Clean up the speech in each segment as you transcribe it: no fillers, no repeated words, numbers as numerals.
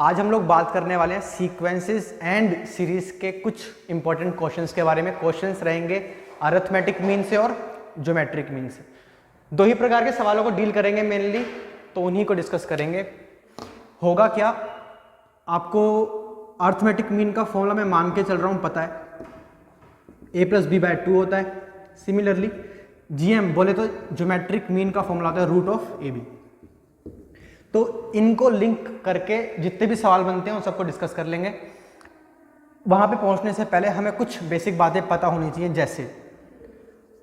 आज हम लोग बात करने वाले हैं सीक्वेंसेस एंड सीरीज के कुछ इंपॉर्टेंट क्वेश्चंस के बारे में। क्वेश्चंस रहेंगे अरिथमेटिक मीन से और ज्योमेट्रिक मीन से। दो ही प्रकार के सवालों को डील करेंगे मेनली, तो उन्हीं को डिस्कस करेंगे। होगा क्या, आपको अरिथमेटिक मीन का फॉर्मूला मैं मान के चल रहा हूँ पता है, a+b/2 होता है। सिमिलरली जीएम बोले तो ज्योमेट्रिक मीन का फॉर्मूला होता है √ab। तो इनको लिंक करके जितने भी सवाल बनते हैं उन सबको डिस्कस कर लेंगे। वहां पे पहुंचने से पहले हमें कुछ बेसिक बातें पता होनी चाहिए, जैसे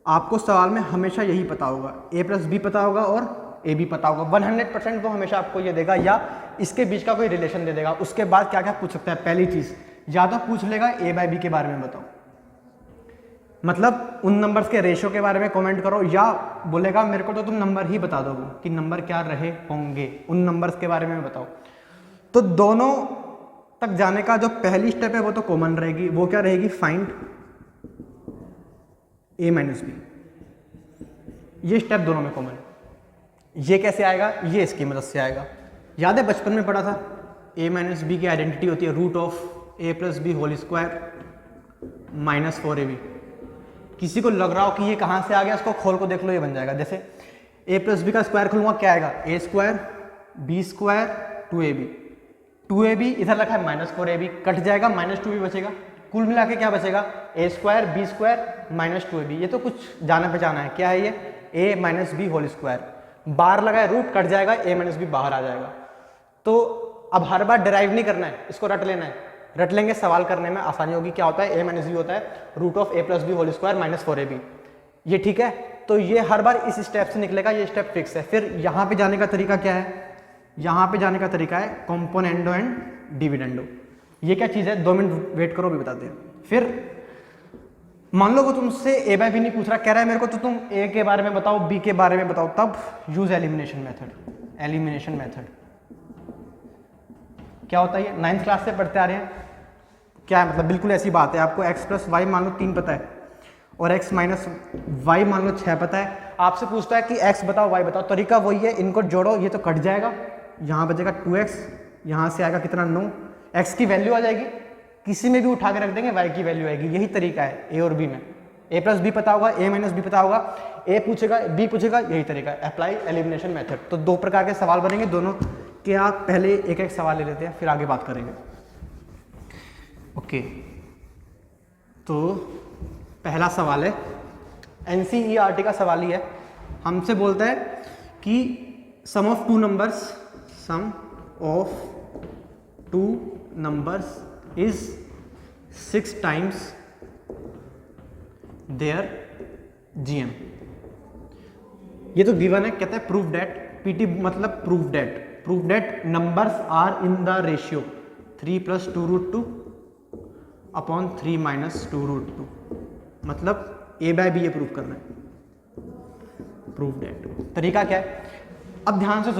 आपको सवाल में हमेशा यही पता होगा, a+b पता होगा और a भी पता होगा। 100% वो हमेशा आपको ये देगा या इसके बीच का कोई रिलेशन दे देगा। उसके बाद क्या क्या पूछ सकता है, पहली चीज या तो पूछ लेगा a/b के बारे में बताओ, मतलब उन नंबर्स के रेशियो के बारे में कमेंट करो, या बोलेगा मेरे को तो तुम नंबर ही बता दोगे कि नंबर क्या रहे होंगे, उन नंबर्स के बारे में बताओ। तो दोनों तक जाने का जो पहली स्टेप है वो तो कॉमन रहेगी। वो क्या रहेगी, फाइंड a-b। ये स्टेप दोनों में कॉमन है। ये कैसे आएगा, ये इसकी मदद से आएगा। याद है बचपन में पढ़ा था, a-b की आइडेंटिटी होती है √a+b² -4ab। किसी को लग रहा हो कि ये कहाँ से आ गया, इसको खोल को देख लो, ये बन जाएगा। जैसे a+b का स्क्वायर खोलूंगा, क्या आएगा, a² b² 2ab। 2ab इधर रखा है -4ab, कट जाएगा, -2b बचेगा। कुल मिला के क्या बचेगा, a² b² -2ab। ये तो कुछ जाना पहचाना है, क्या है ये, a-b²। बार लगा है, रूट कट जाएगा, a-b बाहर आ जाएगा। तो अब हर बार डिराइव नहीं करना है, इसको रट लेना है। रट लेंगे, सवाल करने में आसानी होगी। क्या होता है, a-b होता है √a+b² -4ab। ये ठीक है, तो ये हर बार इस स्टेप से निकलेगा, ये स्टेप फिक्स है। फिर यहाँ पे जाने का तरीका क्या है, यहाँ पे जाने का तरीका है कॉम्पोनेंडो एंड डिविडेंडो। ये क्या चीज़ है, 2 मिनट वेट करो, भी बताते हैं। फिर मान लो वो तुमसे a/b नहीं पूछ रहा, कह रहा है मेरे को तो तुम a के बारे में बताओ, b के बारे में बताओ, तब use elimination method. Elimination method क्या होता है, ये 9th क्लास से पढ़ते आ रहे हैं। क्या है मतलब, बिल्कुल ऐसी बात है। आपको x + y मान लो 3 पता है और x - y मान लो 6 पता है। आपसे पूछता है कि x बताओ y बताओ, तरीका वही है, इनको जोड़ो, ये तो कट जाएगा, यहाँ बचेगा 2x, यहाँ से आएगा कितना 9, x की वैल्यू आ जाएगी, किसी में भी उठा के रख देंगे, y की वैल्यू आएगी। यही तरीका है a और b में। a+b पता होगा, a-b पता होगा, a पूछेगा b पूछेगा, यही तरीका है, अप्लाई एलिमिनेशन मेथड। तो 2 प्रकार के सवाल बनेंगे दोनों के। आप पहले एक एक सवाल ले लेते हैं, फिर आगे बात करेंगे। ओके, तो पहला सवाल है, NCERT का सवाल ही है। हमसे बोलता है कि sum of two numbers is 6 times their GM। ये तो गिवन है, कहता है प्रूव डेट, PT मतलब prove that numbers are in the ratio 3 + 2√2 upon 3 - 2√2। मतलब a/b ये प्रूव करना है, प्रूव डेट। तरीका क्या है, अब ध्यान से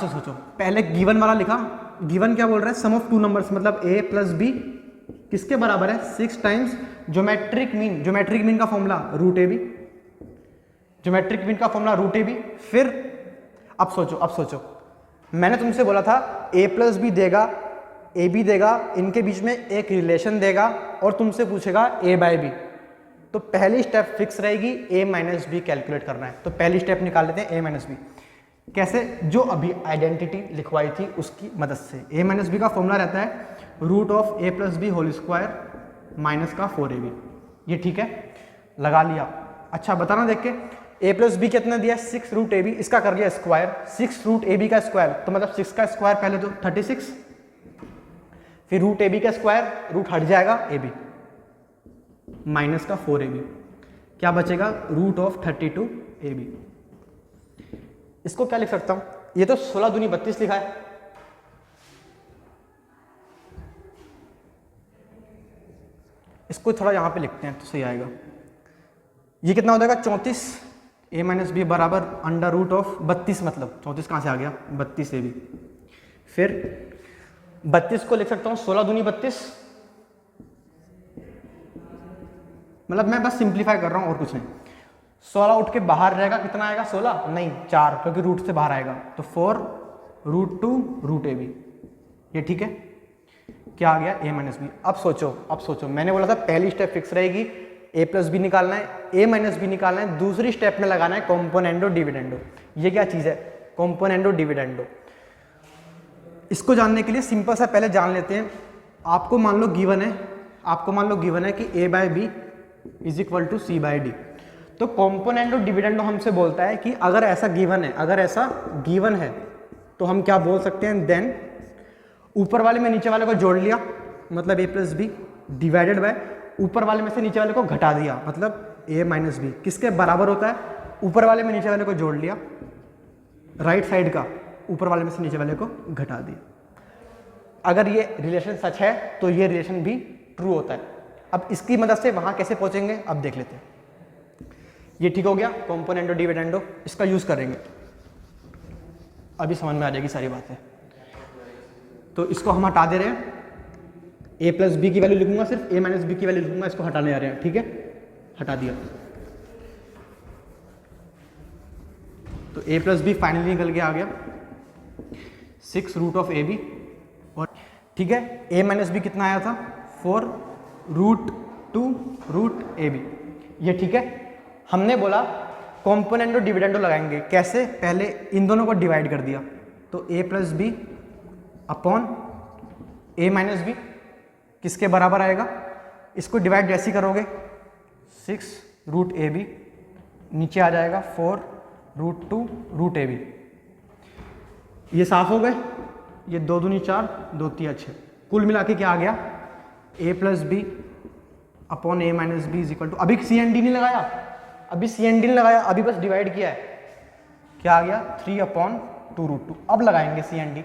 सोचो। पहले गिवन वाला लिखा, गिवन क्या बोल रहा है, सम ऑफ टू नंबर्स, मतलब a + b किसके बराबर है, 6 times ज्योमेट्रिक मीन का फॉर्मूला √ab। ज्योमेट्रिक मीन का फॉर्मूला √ab। फिर अब सोचो, मैंने तुमसे बोला था a+b देगा, ab देगा, इनके बीच में एक रिलेशन देगा और तुमसे पूछेगा a/b। तो पहली स्टेप फिक्स रहेगी, a-b कैलकुलेट करना है। तो पहली स्टेप निकाल लेते हैं, a-b कैसे, जो अभी आइडेंटिटी लिखवाई थी उसकी मदद से। a-b का फॉर्मूला रहता है √a+b² -4ab। ये ठीक है, लगा लिया। अच्छा बताना देख के, a+b कितना दिया, 6√ab, इसका कर लिया स्क्वायर, 6√ab का स्क्वायर, तो मतलब 6 का स्क्वायर पहले तो 36, फिर √ab का स्क्वायर, रूट हट जाएगा ab -4ab, क्या बचेगा, √32ab। इसको क्या लिख सकता हूं, ये तो 16 दूनी 32 लिखा है, इसको थोड़ा यहां पे लिखते हैं तो सही आएगा। ये कितना हो जाएगा, 34, a-b बराबर √32, मतलब 34 कहां से आ गया, 32ab। फिर 32 को लिख सकता हूं 16 दूनी 32, मतलब मैं बस सिंप्लीफाई कर रहा हूं और कुछ नहीं। 16 उठ के बाहर रहेगा, कितना आएगा, 16 नहीं 4, क्योंकि रूट से बाहर आएगा, तो 4√2 √ab। ये ठीक है। क्या आ गया a माइनस बी। अब सोचो मैंने बोला था पहली स्टेप फिक्स रहेगी, a प्लस बी निकालना है, a माइनस बी निकालना है, दूसरी स्टेप में लगाना है कॉम्पोनेंडो डिविडेंडो। ये क्या चीज़ है? Componendo dividendo. इसको जानने के लिए सिंपल सा पहले जान लेते हैं। आपको मान लो गिवन है कि a by B is equal to C by d. तो कॉम्पोनेंडो डिविडेंडो हमसे बोलता है कि अगर ऐसा गिवन है तो हम क्या बोल सकते हैं, देन ऊपर वाले में नीचे वाले को जोड़ लिया, मतलब a plus b, divided by ऊपर वाले में से नीचे वाले को घटा दिया, मतलब a माइनस बी। किसके बराबर होता है? ऊपर वाले में नीचे वाले को जोड़ लिया, राइट साइड का ऊपर वाले में से नीचे वाले को घटा दिया। अगर ये रिलेशन सच है तो ये रिलेशन भी ट्रू होता है। अब इसकी मदद से वहां कैसे पहुंचेंगे अब देख लेते हैं। ये ठीक हो गया कॉम्पोनेंडो डिविडेंडो, इसका यूज करेंगे, अभी समझ में आ जाएगी सारी बातें। तो इसको हम हटा दे रहे हैं, a प्लस बी की वैल्यू लिखूंगा, सिर्फ a माइनस बी की वैल्यू लिखूंगा, इसको हटाने जा रहे हैं, ठीक है, हटा दिया। तो a प्लस बी फाइनली निकल के आ गया 6 रूट ऑफ ए बी, और ठीक है a माइनस बी कितना आया था 4 रूट 2 रूट ए बी। ये ठीक है। हमने बोला कॉम्पोनेंडो डिविडेंडो लगाएंगे, कैसे? पहले इन दोनों को डिवाइड कर दिया, तो a plus b upon a minus b किसके बराबर आएगा? इसको डिवाइड जैसे ही करोगे 6 रूट ए बी, नीचे आ जाएगा 4 रूट 2 रूट ए बी। ये साफ हो गए, ये 2 दूनी 4, 2 3 6, कुल मिला के क्या आ गया? a plus b upon a minus b is equal to, अभी सी एन डी नहीं लगाया, अभी बस डिवाइड किया है, क्या आ गया 3 अपॉन 2 रूट 2। अब लगाएंगे सी एन डी,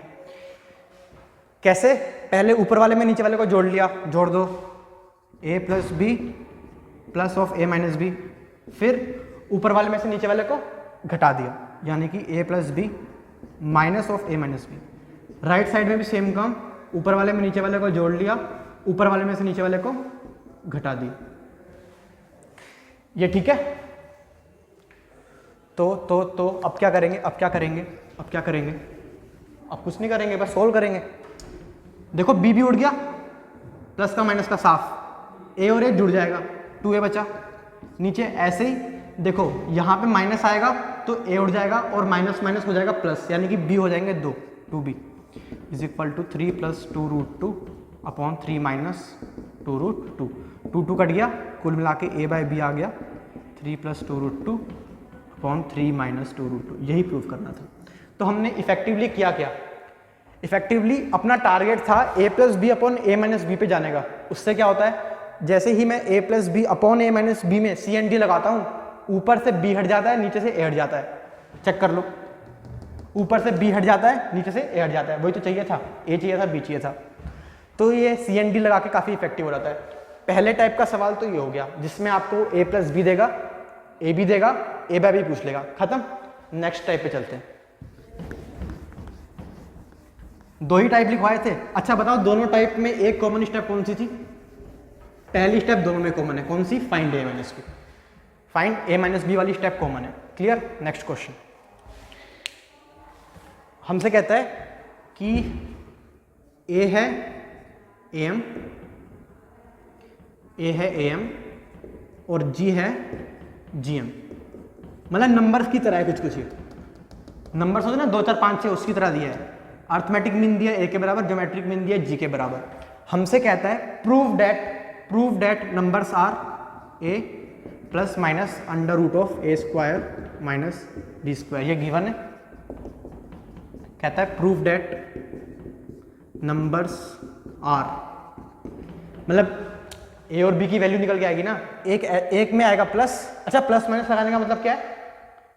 कैसे? पहले ऊपर वाले में नीचे वाले को जोड़ लिया, जोड़ दो a plus b plus of a minus b, फिर ऊपर वाले में से नीचे वाले को घटा दिया, यानी कि a plus b minus of a minus b. Right side में भी सेम काम, ऊपर वाले में नीचे वाले को जोड़ लिया, ऊपर वाले में से नीचे वाले को घटा दिया। ये ठीक है। तो अब क्या करेंगे? अब कुछ नहीं करेंगे, बस सोल्व करेंगे। देखो b भी उड़ गया, प्लस का माइनस का साफ, a और a जुड़ जाएगा, 2a बचा। नीचे ऐसे ही देखो यहाँ पे माइनस आएगा तो a उड़ जाएगा और माइनस माइनस हो जाएगा प्लस, यानी कि b हो जाएंगे 2, 2b is equal to 3 plus 2 root 2 upon 3 minus 2 root 2, 2 2 cut गया, कुल मिला के a बाई बी आ गया 3 plus 2 root 2 upon 3 minus 2 root 2। यही प्रूव करना था। तो हमने इफेक्टिवली किया क्या? इफेक्टिवली अपना टारगेट था a plus b upon a minus b पे जाने का। उससे क्या होता है, जैसे ही मैं a plus b upon a minus b में सी एन डी लगाता हूँ, ऊपर से b हट जाता है, नीचे से a हट जाता है। चेक कर लो, ऊपर से b हट जाता है, नीचे से a हट जाता है। वही तो चाहिए था, a चाहिए था, b चाहिए था। तो ये सी एन डी लगा के काफ़ी इफेक्टिव हो जाता है। पहले टाइप का सवाल तो ये हो गया जिसमें आपको a प्लस बी देगा, a b देगा, a बाय बी पूछ लेगा, खत्म। नेक्स्ट टाइप पे चलते हैं। 2 ही टाइप लिखवाए थे। अच्छा बताओ, दोनों टाइप में एक कॉमन स्टेप कौन सी थी? पहली स्टेप दोनों में कॉमन है, कौन सी? Find a minus B. Find a minus B वाली स्टेप कॉमन है। क्लियर? Next question. हमसे कहता है कि a है am और g है gm, मतलब नंबर्स की तरह है कुछ ये नंबर सोचो ना, 2 4 5 6 उसकी तरह दिया है। अर्थमेटिक मीन दिया a के बराबर, ज्योमेट्रिक मीन दिया g के बराबर। हमसे कहता है prove that numbers are a plus minus under root of a square minus b square. ये गिवन है। कहता है प्रूव दैट नंबर्स आर, मतलब a और b की वैल्यू निकल के आएगी ना, एक में आएगा प्लस। अच्छा, प्लस माइनस लगाने का मतलब क्या है?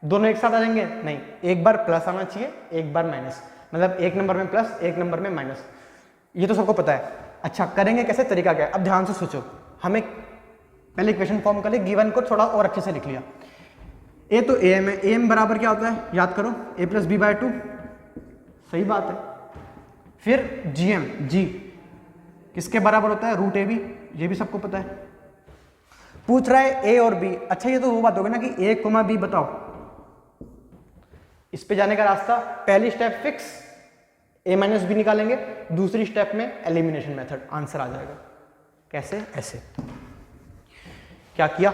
दोनों एक साथ आ जाएंगे? नहीं, एक बार प्लस आना चाहिए, एक बार माइनस, मतलब एक नंबर में प्लस, एक नंबर में माइनस। ये तो सबको पता है। अच्छा, करेंगे कैसे? तरीका क्या है? अब ध्यान से सोचो। हमें पहले इक्वेशन फॉर्म कर ले, गिवन को थोड़ा और अच्छे से लिख लिया। ए तो am है, am बराबर क्या होता है याद करो, a प्लस बी बाय 2, सही बात है। फिर gm, g किसके बराबर होता है? रूट ए बी, ये भी सबको पता है। पूछ रहा है a और b। अच्छा, ये तो वो बात होगी ना कि a कोमा b बताओ। इस पे जाने का रास्ता, पहली स्टेप फिक्स, ए माइनस बी निकालेंगे, दूसरी स्टेप में एलिमिनेशन मेथड, आंसर आ जाएगा। कैसे? ऐसे। क्या किया,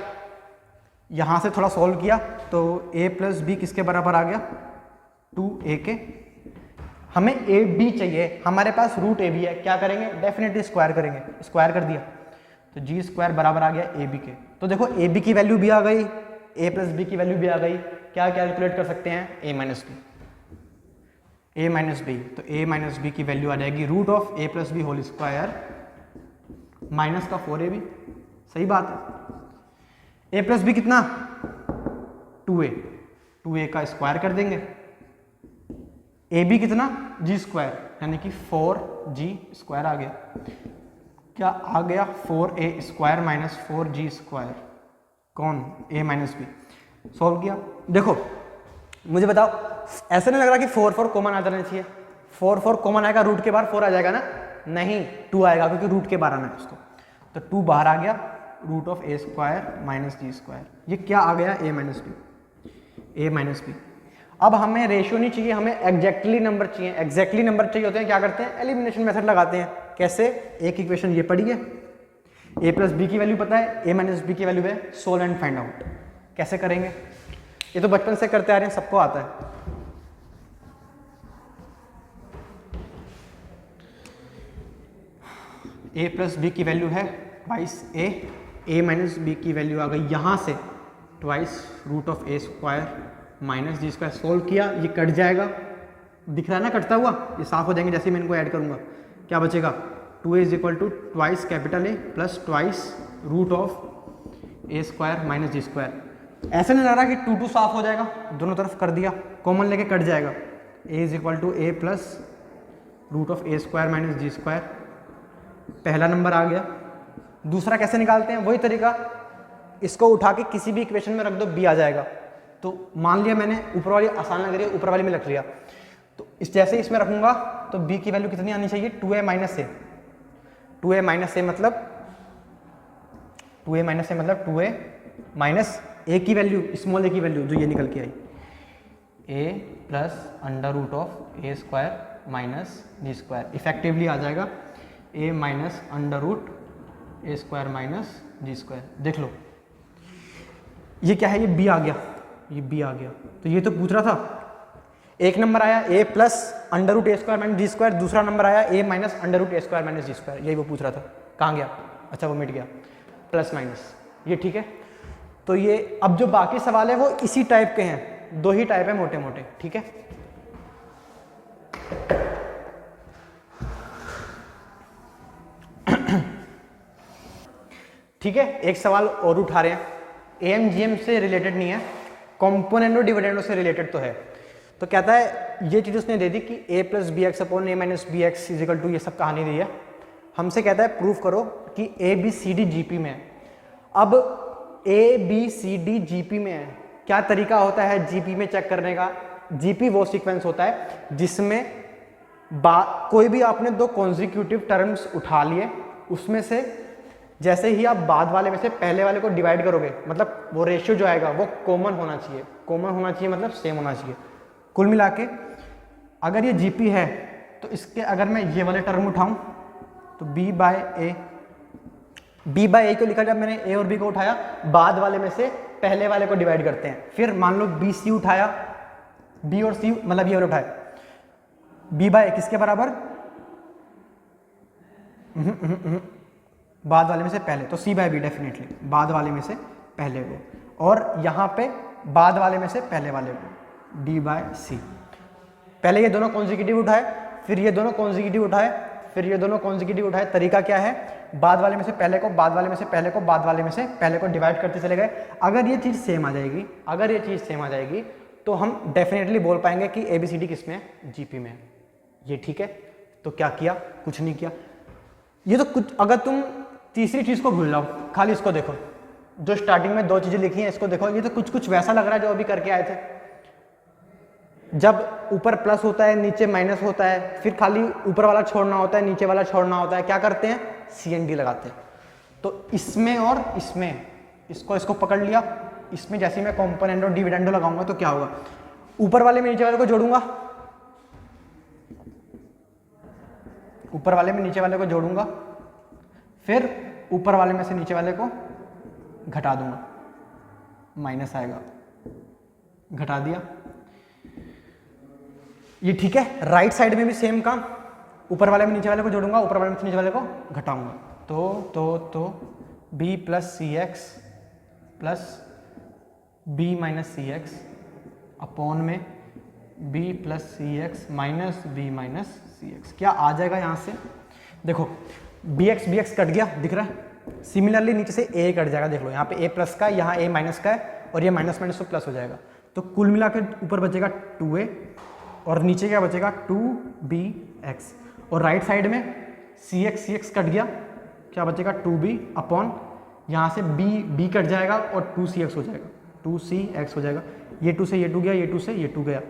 यहां से थोड़ा सॉल्व किया तो a प्लस बी किसके बराबर आ गया, 2a के। हमें ए बी चाहिए, हमारे पास रूट ए बी है, क्या करेंगे, डेफिनेटली स्क्वायर करेंगे, स्क्वायर कर दिया तो जी स्क्वायर बराबर आ गया ए बी के। तो देखो ए बी की वैल्यू भी आ गई, ए प्लस बी की वैल्यू भी आ गई, क्या कैलकुलेट कर सकते हैं, a minus b, a minus b. तो ए माइनस बी की वैल्यू आ जाएगी root of a plus b whole square minus का 4ab, सही बात है। ए प्लस बी कितना, 2a, 2a का स्क्वायर कर देंगे, ए बी कितना, जी स्क्वायर, यानी कि 4g स्क्वायर आ गया, क्या आ गया, 4a square minus 4g square, कौन, a माइनस बी। सॉल्व किया, देखो मुझे बताओ, ऐसा नहीं लग रहा कि 4 कॉमन आ जाना चाहिए, 4 कॉमन आएगा, रूट के बाहर 4 आ जाएगा ना, नहीं 2 आएगा क्योंकि रूट के बाहर आना है उसको, तो 2 बाहर आ गया, root of a square minus ji square, ये क्या आ गया, a minus b, a minus b. अब हमें रेशियो नहीं चाहिए, हमें एग्जैक्टली नंबर चाहिए, एग्जैक्टली नंबर चाहिए होते हैं, क्या करते हैं, एलिमिनेशन मेथड लगाते हैं। कैसे, एक इक्वेशन ये पड़ी है, a प्लस बी की वैल्यू पता है, a माइनस बी की वैल्यू है, सोल्व एंड फाइंड आउट। कैसे करेंगे, ये तो बचपन से करते आ रहे हैं, सबको आता है। a प्लस बी की वैल्यू है ट्वाइस a माइनस बी की वैल्यू आ गई यहाँ से twice root of a square minus ji square. Solve किया, ये कट जाएगा, दिख रहा है ना कटता हुआ, ये साफ हो जाएंगे जैसे ही मैं इनको ऐड करूंगा। क्या बचेगा, 2a is equal to twice capital A plus twice root of a square minus ji square. ऐसे नहीं लग रहा कि 2 साफ हो जाएगा, दोनों तरफ कर दिया, कॉमन लेके कट जाएगा, a is equal to a plus root of a square minus ji square, पहला नंबर आ गया। दूसरा कैसे निकालते हैं, वही तरीका, इसको उठा के किसी भी इक्वेशन में रख दो, b आ जाएगा। तो मान लिया मैंने, ऊपर वाली आसान लग रही है, ऊपर वाली में रख लिया, तो इस जैसे इसमें रखूंगा तो b की वैल्यू कितनी आनी चाहिए, 2a minus a, 2a minus a मतलब 2a माइनस a मतलब 2a माइनस a की वैल्यू, स्मॉल a की वैल्यू जो ये निकल के आई, a plus under root of a square minus ji square, effectively आ जाएगा a minus under root a square minus ji square. देख लो ये क्या है, ये b आ गया, ये b आ गया। तो ये तो पूछ रहा था, एक नंबर आया a plus under root A square minus ji square, दूसरा नंबर आया a minus under root A square minus ji square, यही वो पूछ रहा था, कहाँ गया, अच्छा वो मिट गया, प्लस माइनस, ये ठीक है। तो ये अब जो बाकी सवाल है वो इसी टाइप के हैं, 2 ही टाइप है मोटे मोटे, ठीक है। ठीक है, एक सवाल और उठा रहे हैं, AMGM से रिलेटेड नहीं है, कॉम्पोनेंट और डिविडेंडो से रिलेटेड तो है। तो कहता है, ये चीज उसने दे दी कि a plus B X upon a minus B X is equal to, ये सब कहानी दी है। हमसे कहता है प्रूफ करो कि a b c d GP में है। अब a b c d GP में है, क्या तरीका होता है GP में चेक करने का, GP वो सीक्वेंस होता है जिसमें कोई भी आपने 2 कॉन्जिक्यूटिव टर्म्स उठा लिए, उसमें से जैसे ही आप बाद वाले में से पहले वाले को डिवाइड करोगे, मतलब वो रेशियो जो आएगा वो कॉमन होना चाहिए, कॉमन होना चाहिए मतलब सेम होना चाहिए। कुल मिला के अगर ये GP है तो इसके अगर मैं ये वाले टर्म उठाऊं तो b बाय ए को लिखा, जब मैंने a और b को उठाया बाद वाले में से पहले वाले को डिवाइड करते हैं। फिर मान लो BC उठाया, b और c मतलब ये वाले उठाए, b बाय ए किसके बराबर, बाद वाले में से पहले, तो c बाय बी डेफिनेटली बाद वाले में से पहले को, और यहाँ पे बाद वाले में से पहले वाले को d बाय सी। पहले ये दोनों कॉन्जिक्यूटिव उठाए, फिर ये दोनों कॉन्जिक्यूटिव उठाए, फिर ये दोनों कॉन्जिक्यूटिव उठाए। तरीका क्या है, बाद वाले में से पहले को, बाद वाले में से पहले को, बाद वाले में से पहले को डिवाइड करते चले गए। अगर ये चीज़ सेम आ जाएगी, अगर ये चीज़ सेम आ जाएगी तो हम डेफिनेटली बोल पाएंगे कि ABCD किस में है, GP में है। ये ठीक है। तो क्या किया, कुछ नहीं किया। ये तो कुछ, अगर तुम तीसरी चीज़ को भूल जाओ, खाली इसको देखो, जो स्टार्टिंग में 2 चीज़ें लिखी हैं इसको देखो, ये तो कुछ वैसा लग रहा है जो अभी करके आए थे। जब ऊपर प्लस होता है नीचे माइनस होता है, फिर खाली ऊपर वाला छोड़ना होता है नीचे वाला छोड़ना होता है, क्या करते हैं, CND लगाते हैं। तो इसमें और इसमें इसको पकड़ लिया, इसमें जैसे मैं कॉम्पोनेंट और डिविडेंडो लगाऊंगा तो क्या होगा, ऊपर वाले में नीचे वाले को जोड़ूंगा, ऊपर वाले में नीचे वाले को जोड़ूंगा, फिर ऊपर वाले में से नीचे वाले को घटा दूंगा, माइनस आएगा, घटा दिया। ये ठीक है। राइट साइड में भी सेम काम, ऊपर वाले में नीचे वाले को जोड़ूंगा, ऊपर वाले में से नीचे वाले को घटाऊंगा। तो b प्लस सी एक्स प्लस बी माइनस सी एक्स अपॉन में b प्लस सी एक्स माइनस बी माइनस सी एक्स। क्या आ जाएगा यहाँ से? देखो bx कट गया, दिख रहा है। सिमिलरली नीचे से a कट जाएगा, देख लो यहाँ पे a प्लस का है, यहाँ a माइनस का है, और ये माइनस माइनस तो प्लस हो जाएगा। तो कुल मिला के ऊपर बचेगा 2a और नीचे क्या बचेगा 2bx, और राइट साइड में cx कट गया, क्या बचेगा 2b अपॉन यहाँ से b कट जाएगा और 2cx हो जाएगा, 2cx हो जाएगा। ये 2 से ये 2 गया, ये 2 से ये 2 गया।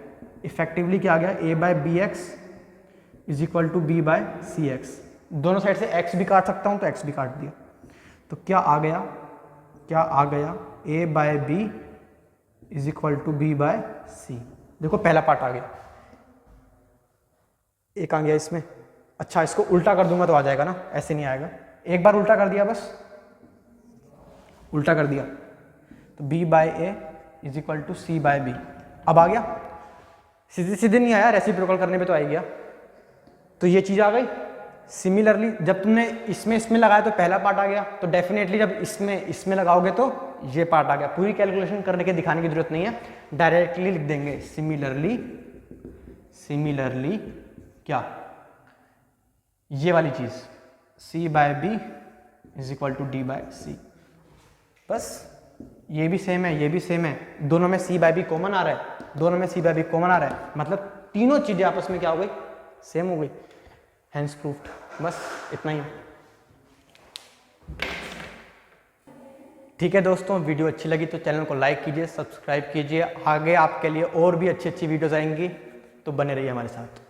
इफेक्टिवली क्या आ गया? a by B X is equal to B by C X. दोनों साइड से x भी काट सकता हूँ तो x भी काट दिया। तो क्या आ गया? a by B is equal to B by C. देखो पहला पार्ट आ गया, एक आ गया इसमें। अच्छा, इसको उल्टा कर दूंगा तो आ जाएगा ना, ऐसे नहीं आएगा। एक बार उल्टा कर दिया, बस उल्टा कर दिया तो b by A is equal to C by B. अब आ गया, सीधे सीधे नहीं आया, रेसिप्रोकल करने पे तो आ ही गया। तो ये चीज़ आ गई। सिमिलरली जब तुमने इसमें लगाया तो पहला पार्ट आ गया, तो डेफिनेटली जब इसमें लगाओगे तो ये पार्ट आ गया। पूरी कैलकुलेशन करने के दिखाने की जरूरत नहीं है, डायरेक्टली लिख देंगे सिमिलरली क्या, ये वाली चीज c by B is equal to D by C. बस ये भी सेम है, ये भी सेम है, दोनों में c बाय बी कॉमन आ रहा है, दोनों में c बाय बी कॉमन आ रहा है, मतलब तीनों चीजें आपस में क्या हो गई? सेम हो गई। Hence proofed. बस इतना ही। ठीक है दोस्तों, वीडियो अच्छी लगी तो चैनल को लाइक कीजिए, सब्सक्राइब कीजिए। आगे आपके लिए और भी अच्छी वीडियोस आएंगी, तो बने रहिए हमारे साथ।